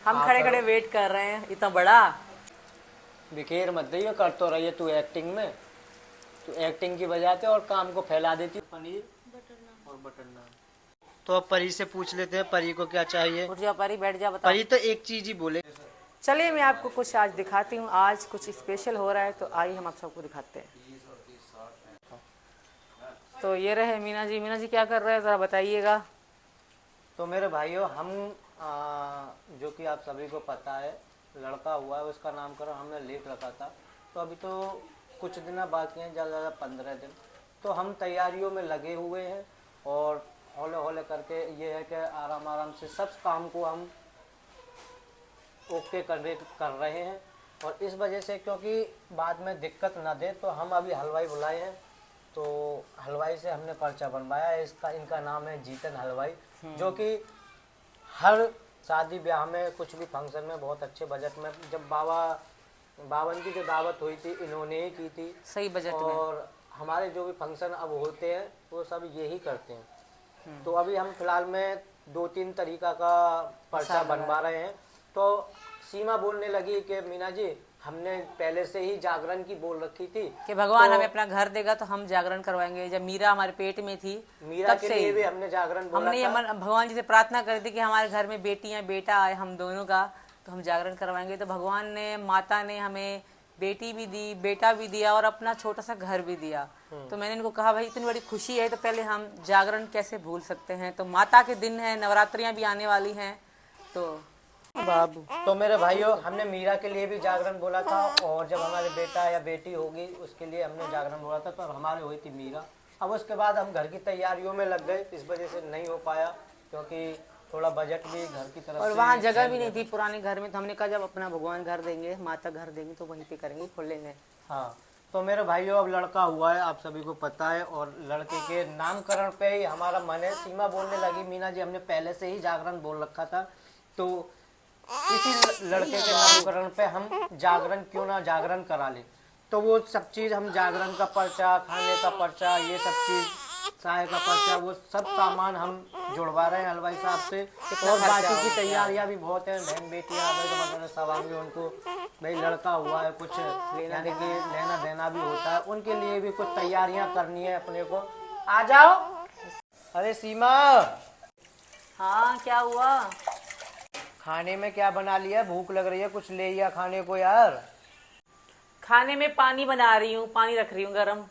हम खड़े खड़े वेट कर रहे हैं, इतना बड़ा। बिखेर मत दइयो, कर तो रही है तू एक्टिंग में। तू एक्टिंग की वजह से और काम को फैला देती। पनीर और बटर नान। तो अब परी से पूछ लेते हैं, परी को क्या चाहिए। उठ जा परी, बैठ जा, बताओ। परी तो एक चीज ही बोले। चलिए मैं आपको कुछ आज दिखाती हूँ, आज कुछ स्पेशल हो रहा है, तो आइए हम आप सबको दिखाते हैं। तो ये रहे मीना जी। मीना जी क्या कर रहे हैं जरा बताइएगा। तो मेरे भाइयों, हम जो कि आप सभी को पता है, लड़का हुआ है, उसका नामकरण हमने लेट रखा था। तो अभी तो कुछ दिन बाकी हैं, ज़्यादा ज़्यादा 15 दिन। तो हम तैयारियों में लगे हुए हैं और हौले हौले करके ये है कि आराम आराम से सब काम को हम ओके कर रहे हैं। और इस वजह से, क्योंकि बाद में दिक्कत ना दे, तो हम अभी हलवाई बुलाए हैं। तो हलवाई से हमने पर्चा बनवाया है। इनका नाम है जीतन हलवाई, जो कि हर शादी ब्याह में, कुछ भी फंक्शन में बहुत अच्छे बजट में, जब बावन की जो दावत हुई थी इन्होंने ही की थी, सही बजट में। और हमारे जो भी फंक्शन अब होते हैं वो सब यही करते हैं। तो अभी हम फिलहाल में 2-3 तरीका का पर्चा बनवा रहे हैं। तो सीमा बोलने लगी कि मीना जी, हमने पहले से ही जागरण की बोल रखी थी कि भगवान तो हमें अपना घर देगा तो हम जागरण करवाएंगे। जब मीरा हमारे पेट में थी, मीरा के लिए भी हमने जागरण बोला हमने था। भगवान जी से प्रार्थना करी थी कि हमारे घर में बेटियां बेटा आए हम दोनों का, तो हम जागरण करवाएंगे। तो भगवान ने, माता ने हमें बेटी भी दी, बेटा भी दिया और अपना छोटा सा घर भी दिया। तो मैंने इनको कहा भाई इतनी बड़ी खुशी है तो पहले हम जागरण कैसे भूल सकते हैं। तो माता के दिन है, नवरात्रियां भी आने वाली हैं। तो बाबू, तो मेरे भाइयों, हमने मीरा के लिए भी जागरण बोला था, और जब हमारे बेटा या बेटी होगी उसके लिए हमने जागरण बोला था। तो हमारे हुई थी मीरा। अब उसके बाद हम घर की तैयारियों में लग गए, इस वजह से नहीं हो पाया, क्योंकि थोड़ा बजट भी घर की तरफ और से वहाँ जगह भी नहीं थी पुराने घर में। तो हमने कहा जब अपना भगवान घर देंगे, माता घर देंगे, तो वहीं पे करेंगे, खोल लेंगे। हाँ, तो मेरे भाइयों, अब लड़का हुआ है, आप सभी को पता है, और लड़के के नामकरण पे ही हमारा मन है। सीमा बोलने लगी, मीना जी हमने पहले से ही जागरण बोल रखा था, तो इसी लड़के के नामकरण पे हम जागरण क्यों ना जागरण करा ले। तो वो सब चीज हम, जागरण का पर्चा, खाने का पर्चा, ये सब चीज, चाय का पर्चा, वो सब सामान हम जुड़वा रहे हैं हलवाई साहब से। और बाकी की तैयारियां भी बहुत है, बहन बेटियां वगैरह सब आएंगे। उनको भाई लड़का हुआ है, कुछ यानी कि लेना देना भी होता है, उनके लिए भी कुछ तैयारियां करनी है अपने को। आ जाओ। अरे सीमा, हाँ क्या हुआ? खाने में क्या बना लिया? भूख लग रही है, कुछ ले या खाने को यार। खाने में पानी बना रही हूँ, पानी रख रही हूँ गरम।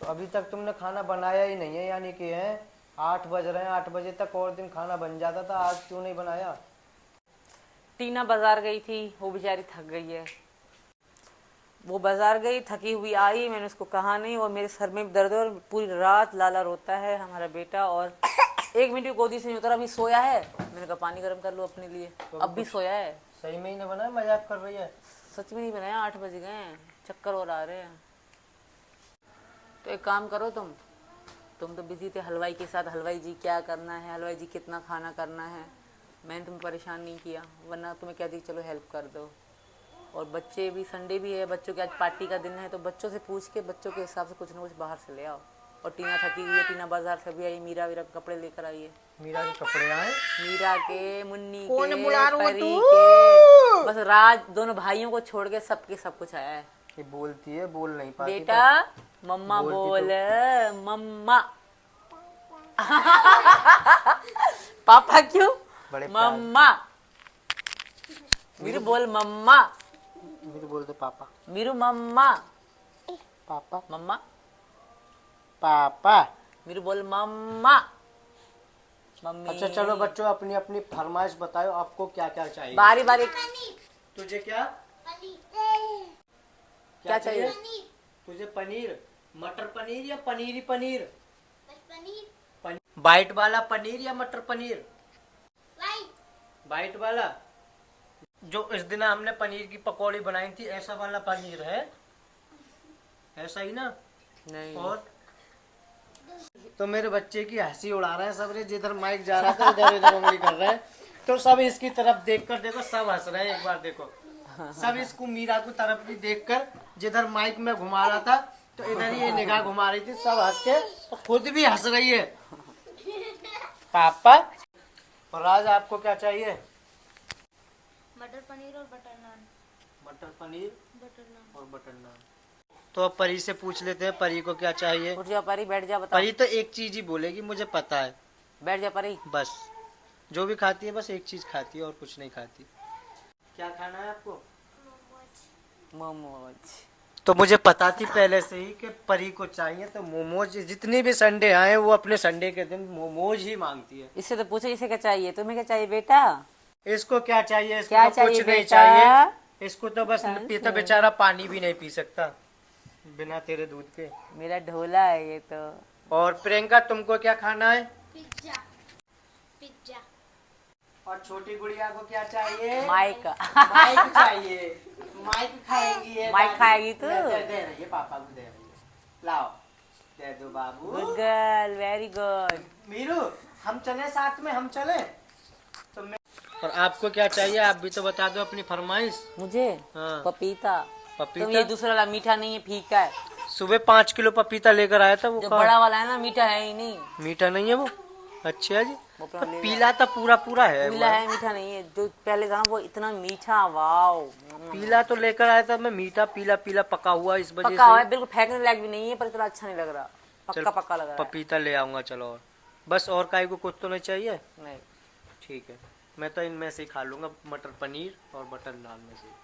तो अभी तक तुमने खाना बनाया ही नहीं है, यानी कि है 8 बज रहे हैं, 8 बजे तक और दिन खाना बन जाता था, आज क्यों नहीं बनाया? टीना बाजार गई थी, वो बेचारी थक गई है। वो बाजार गई, थकी हुई आई, मैंने उसको कहा नहीं, और मेरे सर में दर्द है और पूरी रात लाला रोता है हमारा बेटा, और 1 मिनट की गोदी से नहीं उतरा, अभी सोया है। मैंने कहा पानी गर्म कर लो अपने लिए, तो अब भी सोया है। सही में ही नहीं बनाया, मजाक कर रही है? सच में नहीं बनाया, 8 बज गए हैं, चक्कर और आ रहे हैं। तो एक काम करो, तुम तो बिजी थे हलवाई के साथ, हलवाई जी क्या करना है, हलवाई जी कितना खाना करना है, मैंने तुम्हें परेशान नहीं किया, वरना तुम्हें कहती चलो हेल्प कर दो। और बच्चे भी, संडे भी है, बच्चों के आज पार्टी का दिन है, तो बच्चों से पूछ के बच्चों के हिसाब से कुछ ना कुछ बाहर से ले आओ। और टीना थकी हुई है, टीना बाजार से भी आई, मीरा वीरा के कपड़े लेकर आई है। मीरा के कपड़े आए? मीरा के, मुन्नी कौन के, बुला रहा है परी तू? के, बस राज, दोनों भाइयों को छोड़ के सबके सब कुछ आया है। ये बोलती है, बोल नहीं पाती। बेटा मम्मा बोल, मम्मा। पापा क्यों? बड़े मम्मा। मीरू बोल मम्मा। मीरू बोलते पापा। मीरू मम्मा। पापा मम्मा। पापा। मीरू बोल मम्मा। मम्मी। अच्छा चलो बच्चों, अपनी अपनी फरमाइश बताओ, आपको क्या क्या चाहिए? बारी बारी। तुझे क्या क्या चाहिए? तुझे पनीर, मटर पनीर या पनीरी पनीर? वाइट वाला पनीर या मटर पनीर? वाइट वाला। जो इस दिन हमने पनीर की पकौड़ी बनाई थी, ऐसा वाला पनीर है? ऐसा ही ना? नहीं। और तो मेरे बच्चे की हंसी उड़ा रहे हैं सब रे, जिधर माइक जा रहा था इधर इधर उंगली कर रहे हैं, तो सब इसकी तरफ देखकर देखो, सब हंस रहे हैं। एक बार देखो, सब इसको मीरा की तरफ भी देखकर, जिधर माइक में घुमा रहा था तो इधर ही ये निगाह घुमा रही थी, सब हंस के, तो खुद भी हंस रही है। पापा। और आज आपको क्या चाहिए? मटर पनीर और बटर नान। मटर पनीर बटर नान। और बटर नान। तो अब परी से पूछ लेते हैं परी को क्या चाहिए। उठ जा परी, बैठ जा, बता। परी तो एक चीज ही बोलेगी, मुझे पता है। बैठ जा परी। बस जो भी खाती है बस एक चीज खाती है और कुछ नहीं खाती। क्या खाना है आपको? मोमोज। तो मुझे पता थी पहले से ही कि परी को चाहिए तो मोमोज। जितनी भी संडे आए वो अपने संडे के दिन मोमोज ही मांगती है। इससे तो पूछो इसे क्या चाहिए, तुम्हें क्या चाहिए बेटा? इसको क्या चाहिए? इसको क्या तो चाहिए कुछ नहीं बेटा? चाहिए। इसको तो बस पीता बेचारा पानी भी नहीं पी सकता बिना तेरे दूध के। मेरा ढोला है ये तो। और प्रियंका तुमको क्या खाना है? पिज्जा। पिज्जा। और छोटी गुड़िया को क्या चाहिए? माइक। माइक चाहिए। माइक खाएगी ये। माइक खाएगी तू? दे रही है पापा को, दे रही है। लाओ दे दो बाबू। Good girl, very good. Meeru हम चले साथ में, हम चले तो मैं। और आपको क्या चाहिए आप भी तो बता दो अपनी फरमाइश। मुझे हाँ। पपीता। पपीता? तुम ये दूसरा वाला मीठा नहीं है, फीका है। सुबह 5 किलो पपीता लेकर आया था। वो जो कहाँ? बड़ा वाला है ना, मीठा है ही नहीं। मीठा नहीं है वो? अच्छा जी। वो अपना तो ले लो। पीला तो पूरा पूरा है। पीला है, मीठा नहीं है। जो पहले था वो इतना मीठा, वाओ। पीला तो लेकर आया था मैं, मीठा पीला पीला पका हुआ इस वजह पक्का है, से। बिल्कुल फेंकने लायक भी नहीं है, पर इतना अच्छा नहीं लग रहा। चल, पक्का पक्का लग रहा है। पपीता ले आऊंगा चलो। और बस और काय को कुछ तो नहीं चाहिए? नहीं। ठीक है, मैं तो इनमें से ही खा लूंगा, मटर पनीर और बटर नान में से।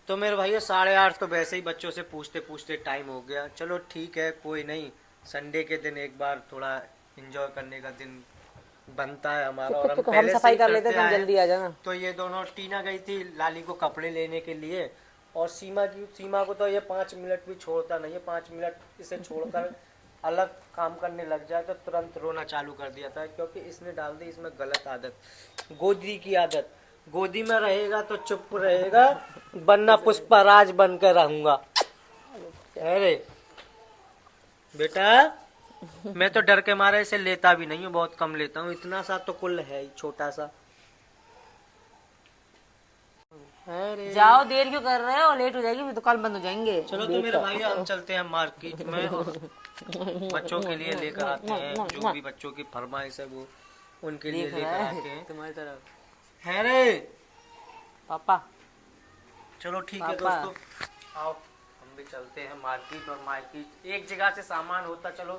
तो मेरे भाइयों 8:30 तो वैसे ही बच्चों से पूछते पूछते टाइम हो गया। चलो ठीक है, कोई नहीं। संडे के दिन एक बार थोड़ा एंजॉय करने का दिन बनता है हमारा। और हम हम पहले से सफाई ही कर लेते हैं, करते तुम आए। जल्दी आ जाना। तो ये दोनों, टीना गई थी लाली को कपड़े लेने के लिए, और सीमा को तो ये 5 मिनट भी छोड़ता नहीं है। 5 मिनट इसे छोड़कर अलग काम करने लग जाए तो तुरंत रोना चालू कर दिया था, क्योंकि इसने डाल दी इसमें गलत आदत, गोदी की आदत। गोदी में रहेगा तो चुप रहेगा, वरना पुष्पराज बनकर रहूंगा। अरे बेटा, मैं तो डर के मारे इसे लेता भी नहीं हूँ, बहुत कम लेता हूँ। इतना सा तो कुल है ही, छोटा सा। अरे जाओ, देर क्यों कर रहे हो? लेट हो जाएगी, फिर दुकान बंद हो जाएंगे। चलो तो मेरे भाई हम चलते हैं मार्केट में और बच्चों के लिए लेकर आते हैं। जो भी बच्चों की फरमाइश है वो उनके लिए देख लेकर रहा आते है हैं। तुम्हारी तरफ। है रे पापा। चलो ठीक है पापा। दोस्तों, आओ हम भी चलते हैं मार्केट। और मार्केट एक जगह से सामान होता, चलो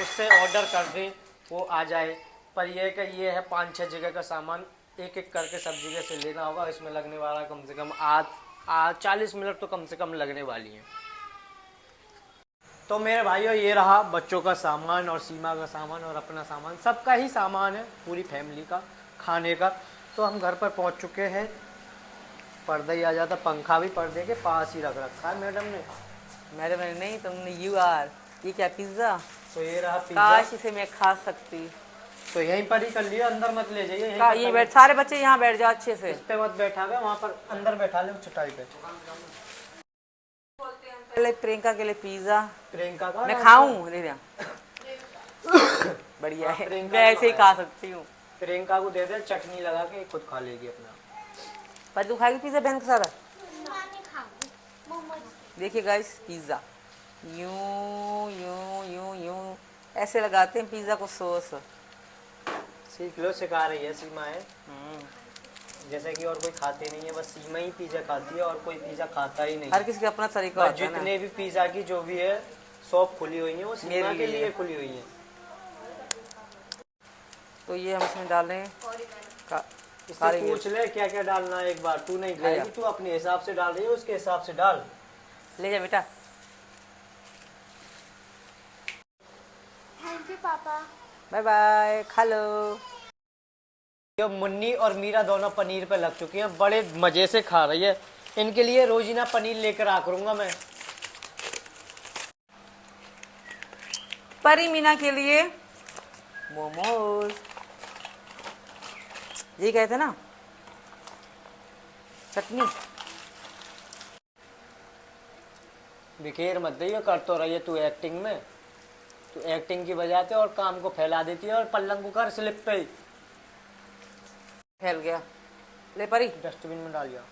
उससे ऑर्डर कर दें वो आ जाए। पर यह कि ये है 5-6 जगह का सामान, एक एक करके सब जगह से लेना होगा। इसमें लगने वाला कम से कम आज 40 मिनट तो कम से कम लगने वाली हैं। तो मेरे भाइयों ये रहा बच्चों का सामान और सीमा का सामान और अपना सामान, सबका ही सामान है, पूरी फैमिली का खाने का। तो हम घर पर पहुंच चुके हैं। पर्दा ही आ जाता, पंखा भी पर्दे के पास ही रख रखा है मैडम ने। मैडम ने नहीं, तुमने। You are. ये क्या पिज्जा? तो ये रहा पिज्जा। काश इसे मैं खा सकती। तो यहीं पर ही कर लिया, अंदर मत ले जाइए। यहीं पर ये कर बैठ, सारे बच्चे यहाँ बैठ जाओ अच्छे से। इस पे मत बैठा गया, वहाँ पर अंदर बैठा ले चटाई पे। पहले प्रियंका के लिए पिज्जा। प्रियंका का मैं खाऊं? ले जा। बढ़िया है, प्रियंका मैं ऐसे ही खा सकती हूँ। प्रियंका को दे दे, चटनी लगा के खुद खा लेगी अपना। पर तू खाएगी पिज्जा बहन के साथ? मैं नहीं खाऊंगी मोमोज। देखिए गाइस, पिज्जा यूं यूं यूं यूं ऐसे लगाते हैं पिज्जा को, सॉस। सीख लो, सिखा रही है सीमा है। जैसे कि और कोई खाते नहीं है, बस सीमा ही पिज्जा खाती है और कोई पिज्जा खाता ही नहीं। हर किसी का अपना तरीका और होता है ना। जितने भी पिज्जा की जो भी है शॉप खुली हुई है वो सीमा मेरे के लिए। लिए खुली हुई है। तो ये हम इसमें डाल रहे हैं इससे सारे पूछ ले क्या क्या डालना है एक बार। तू नहीं खाएगी, तू अपने हिसाब से डाल रही है, उसके हिसाब से डाल। ले जा बेटा। थैंक यू पापा। बाय बाय, खा लो। ये मुन्नी और मीरा दोनों पनीर पे लग चुकी हैं, बड़े मजे से खा रही है। इनके लिए रोजीना पनीर लेकर आ करूंगा मैं। परी मीना के लिए मोमोज। ये कहते ना, चटनी। बिखेर मत दे, कर तो रही है तू एक्टिंग में। तू एक्टिंग की बजाय और काम को फैला देती है। और पल्लंग को कर स्लिप पे ही फैल गया। ले परी। डस्टबिन में डाल दिया।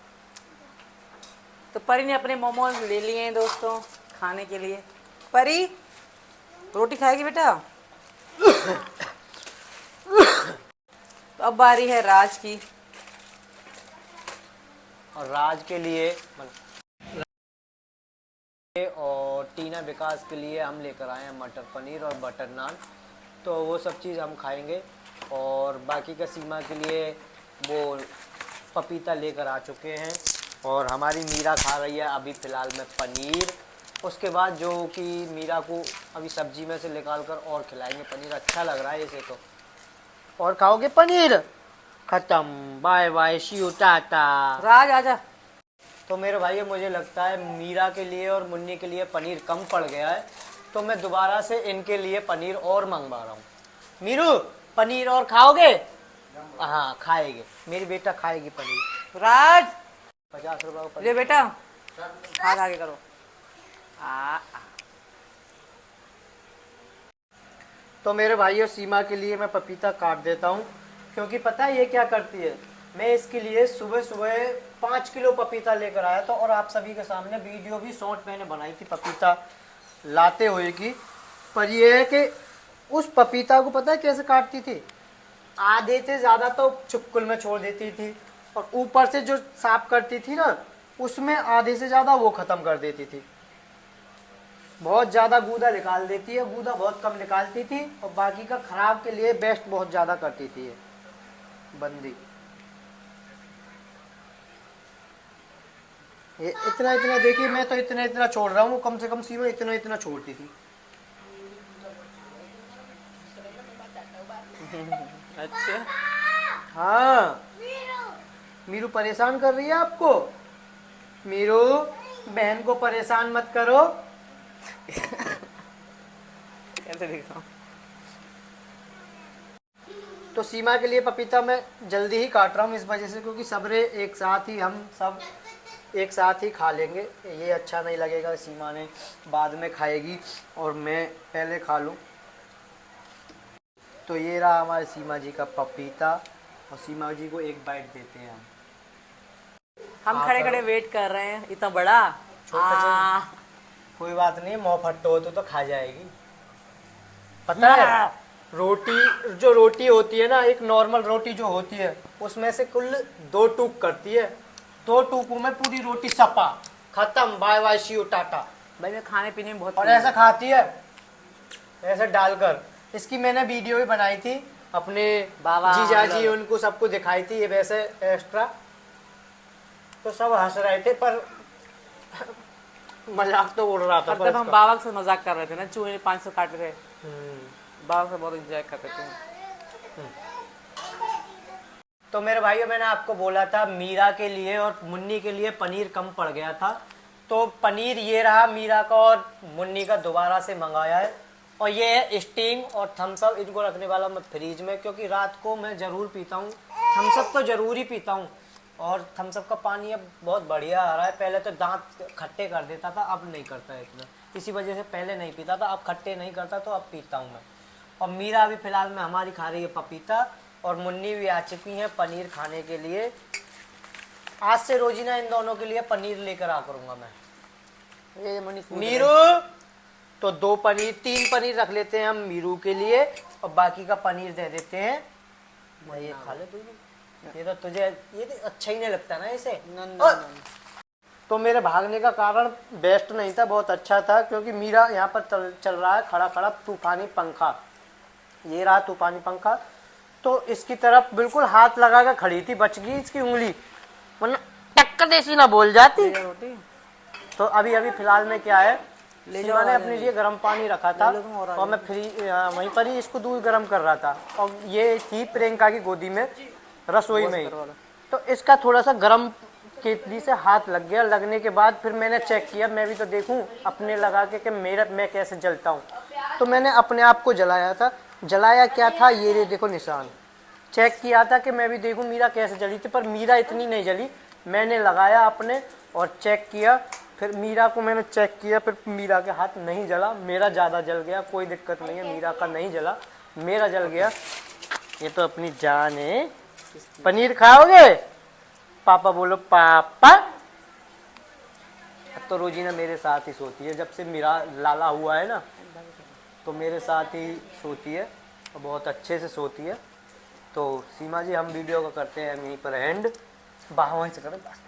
तो परी ने अपने मोमोज ले लिए हैं दोस्तों खाने के लिए। परी रोटी खाएगी बेटा? तो अब बारी है राज की। और राज के लिए और टीना विकास के लिए हम लेकर आए हैं मटर पनीर और बटर नान। तो वो सब चीज़ हम खाएंगे। और बाकी का सीमा के लिए वो पपीता लेकर आ चुके हैं। और हमारी मीरा खा रही है अभी फ़िलहाल में पनीर। उसके बाद जो कि मीरा को अभी सब्जी में से निकाल कर और खिलाएंगे पनीर। अच्छा लग रहा है इसे तो। और खाओगे पनीर? खत्म, bye bye, see you, tata. Raj आजा। तो मेरे भाई मुझे लगता है मीरा के लिए और मुन्नी के लिए पनीर कम पड़ गया है, तो मैं दोबारा से इनके लिए पनीर और मंगवा रहा हूँ। मीरू, पनीर और खाओगे? हाँ खाएगी, मेरी बेटा खाएगी पनीर। राज 50 रुपये का ले पनीर। बेटा, हाथ आगे करो। आ तो मेरे भाई और सीमा के लिए मैं पपीता काट देता हूँ, क्योंकि पता है ये क्या करती है। मैं इसके लिए सुबह सुबह 5 किलो पपीता लेकर आया था और आप सभी के सामने वीडियो भी शॉर्ट मैंने बनाई थी पपीता लाते हुए की। पर ये है कि उस पपीता को पता है कैसे काटती थी? आधे से ज़्यादा तो चुक्कुल में छोड़ देती थी और ऊपर से जो साफ करती थी ना, उसमें आधे से ज़्यादा वो ख़त्म कर देती थी। बहुत ज़्यादा गूदा निकाल देती है, गूदा बहुत कम निकालती थी और बाकी का खराब के लिए बेस्ट बहुत ज़्यादा करती थी ये बंदी। ये इतना इतना देखिए, मैं तो इतना इतना छोड़ रहा हूँ, कम से कम सीमा इतना इतना छोड़ती थी। अच्छा हाँ, मीरू परेशान कर रही है आपको। मीरू, बहन को परेशान मत करो। कैसे दिख रहा हूँ? तो सीमा के लिए पपीता मैं जल्दी ही काट रहा हूँ इस वजह से, क्योंकि सबरे एक साथ ही हम सब एक साथ ही खा लेंगे। ये अच्छा नहीं लगेगा, सीमा ने बाद में खाएगी और मैं पहले खा लूँ। तो ये रहा हमारे सीमा जी का पपीता और सीमा जी को एक बाइट देते हैं हम खड़े खड़े वेट कर रहे हैं, इतना बड़ा। छोटा कोई बात नहीं, मुँह फट्टो हो तो खा जाएगी। पता है, रोटी जो रोटी होती है ना, एक नॉर्मल रोटी जो होती है उसमें से कुल 2 टूक करती है। 2 टूकों में पूरी रोटी सपा खत्म, bye bye, see you, tata. भाई मैं खाने पीने में बहुत और ऐसा खाती है, ऐसे डालकर। इसकी मैंने वीडियो भी बनाई थी अपने बाबा जीजा जी, उनको सबको दिखाई थी ये वैसे एक्स्ट्रा। तो सब हंस रहे थे, पर मजाक तो उड़ रहा था। तब हम बाबा से मजाक कर रहे थे ना, चूहे 500 काट रहे। बाबा से बहुत एंजॉय करते थे। तो मेरे भाइयों, मैंने आपको बोला था मीरा के लिए और मुन्नी के लिए पनीर कम पड़ गया था, तो पनीर ये रहा मीरा का और मुन्नी का दोबारा से मंगाया है। और ये है स्टिंग और थम्स अप, इनको रखने वाला मैं फ्रीज में, क्योंकि रात को मैं ज़रूर पीता हूँ थम्स अप, तो ज़रूर ही पीता हूँ। और थम्स अप का पानी अब बहुत बढ़िया आ रहा है। पहले तो दांत खट्टे कर देता था, अब नहीं करता है इतना, इसी वजह से पहले नहीं पीता था, अब खट्टे नहीं करता तो अब पीता हूँ मैं। और मीरा अभी फ़िलहाल में हमारी खा रही है पपीता और मुन्नी भी आ चुकी है पनीर खाने के लिए। आज से रोजीना इन दोनों के लिए पनीर लेकर आ करूँगा मैं। ये मुन्नी मीरू, तो 2 पनीर 3 पनीर रख लेते हैं हम मीरू के लिए और बाकी का पनीर दे देते हैं। भाई ये खा ले तू, ये तो तुझे ये तो अच्छा ही नहीं लगता ना इसे। तो मेरे भागने का कारण बेस्ट नहीं था, बहुत अच्छा था, क्योंकि मीरा यहाँ पर चल रहा है खड़ा खड़ा तूफानी पंखा। ये रहा तूफानी पंखा, तो इसकी तरफ बिल्कुल हाथ लगा कर खड़ी थी, बच गई इसकी उंगली, वरना टक्कर देसी ना बोल जाती। रोटी तो अभी अभी फिलहाल में क्या है, सीमा ने अपने लिए गर्म पानी रखा था और मैं वहीं पर ही इसको दूध गर्म कर रहा था। और ये थी प्रियंका की गोदी में, रसोई में ही। तो इसका थोड़ा सा गर्म केतली से हाथ लग गया। लगने के बाद फिर मैंने चेक किया, मैं भी तो देखूं अपने लगा के कि मैं कैसे जलता हूं। तो मैंने अपने आप को जलाया था। जलाया क्या था, ये देखो निशान। चेक किया था कि मैं भी देखूं मीरा कैसे जली थी, पर मीरा इतनी नहीं जली। मैंने लगाया अपने और चेक किया, फिर मीरा को मैंने चेक किया, फिर मीरा के हाथ नहीं जला, मेरा ज़्यादा जल गया। कोई दिक्कत नहीं है, मीरा का नहीं जला, मेरा जल गया। ये तो अपनी जान है। पनीर खाओगे? पापा बोलो पापा। तो रोजीना मेरे साथ ही सोती है, जब से मेरा लाला हुआ है ना, तो मेरे साथ ही सोती है और बहुत अच्छे से सोती है। तो सीमा जी, हम वीडियो का करते हैं यहीं पर एंड। बाहर से करें बस।